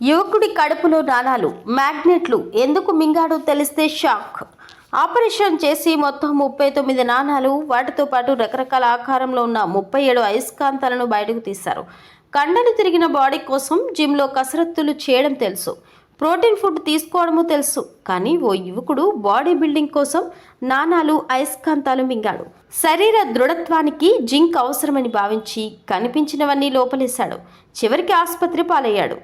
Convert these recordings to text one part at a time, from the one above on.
యువకుడి కడుపులో నాణాలు మ్యాగ్నెట్లు ఎందుకు మింగాడో తెలిస్తే షాక్. ఆపరేషన్ చేసి మొత్తం 39 నాణాలు, వాటితో పాటు రకరకాల ఆకారంలో ఉన్న 37 అయస్కాంతాలను బయటకు తీశారు. కండలు తిరిగిన బాడీ కోసం జిమ్లో కసరత్తులు చేయడం తెలుసు, ప్రోటీన్ ఫుడ్ తీసుకోవడము తెలుసు. కానీ ఓ యువకుడు బాడీ బిల్డింగ్ కోసం నాణాలు, అయస్కాంతాలు మింగాడు. శరీర దృఢత్వానికి జింక్ అవసరమని భావించి కనిపించినవన్నీ లోపలేశాడు. చివరికి ఆసుపత్రి పాలయ్యాడు.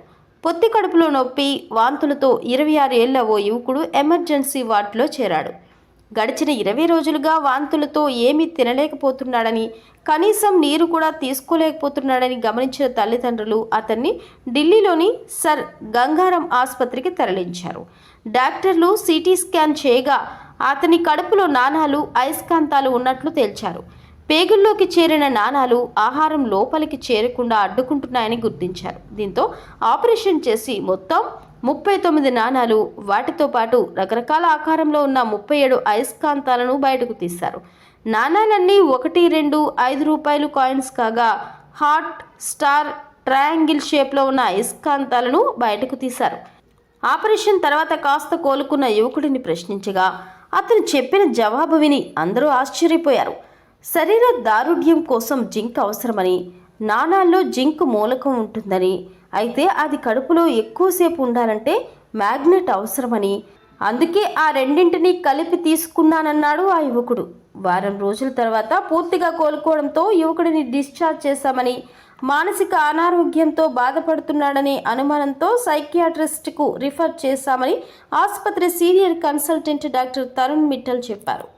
పొత్తి కడుపులో నొప్పి, వాంతులతో 26 ఏళ్ల ఓ యువకుడు ఎమర్జెన్సీ వార్డులో చేరాడు. గడిచిన 20 రోజులుగా వాంతులతో ఏమీ తినలేకపోతున్నాడని, కనీసం నీరు కూడా తీసుకోలేకపోతున్నాడని గమనించిన తల్లిదండ్రులు అతన్ని ఢిల్లీలోని సర్ గంగారాం ఆసుపత్రికి తరలించారు. డాక్టర్లు సిటీ స్కాన్ చేయగా అతని కడుపులో నాణాలు, అయస్కాంతాలు ఉన్నట్లు తేల్చారు. పేగుల్లోకి చేరిన నాణాలు ఆహారం లోపలికి చేరకుండా అడ్డుకుంటున్నాయని గుర్తించారు. దీంతో ఆపరేషన్ చేసి మొత్తం 39 నాణాలు, వాటితో పాటు రకరకాల ఆకారంలో ఉన్న 37 అయస్కాంతాలను బయటకు తీశారు. నాణాలన్నీ 1, 2, 5 రూపాయలు కాయిన్స్ కాగా హార్ట్, స్టార్, ట్రయాంగిల్ షేప్లో ఉన్న అయస్కాంతాలను బయటకు తీశారు. ఆపరేషన్ తర్వాత కాస్త కోలుకున్న యువకుడిని ప్రశ్నించగా అతను చెప్పిన జవాబు విని అందరూ ఆశ్చర్యపోయారు. శరీర దారుఢ్యం కోసం జింక్ అవసరమని, నాణాల్లో జింక్ మూలకం ఉంటుందని, అయితే అది కడుపులో ఎక్కువసేపు ఉండాలంటే మ్యాగ్నెట్ అవసరమని, అందుకే ఆ రెండింటినీ కలిపి తీసుకున్నానన్నాడు ఆ యువకుడు. వారం రోజుల తర్వాత పూర్తిగా కోలుకోవడంతో యువకుడిని డిశ్చార్జ్ చేశామని, మానసిక అనారోగ్యంతో బాధపడుతున్నాడనే అనుమానంతో సైకియాట్రిస్ట్కు రిఫర్ చేశామని ఆసుపత్రి senior consultant doctor Tarun Mittal చెప్పారు.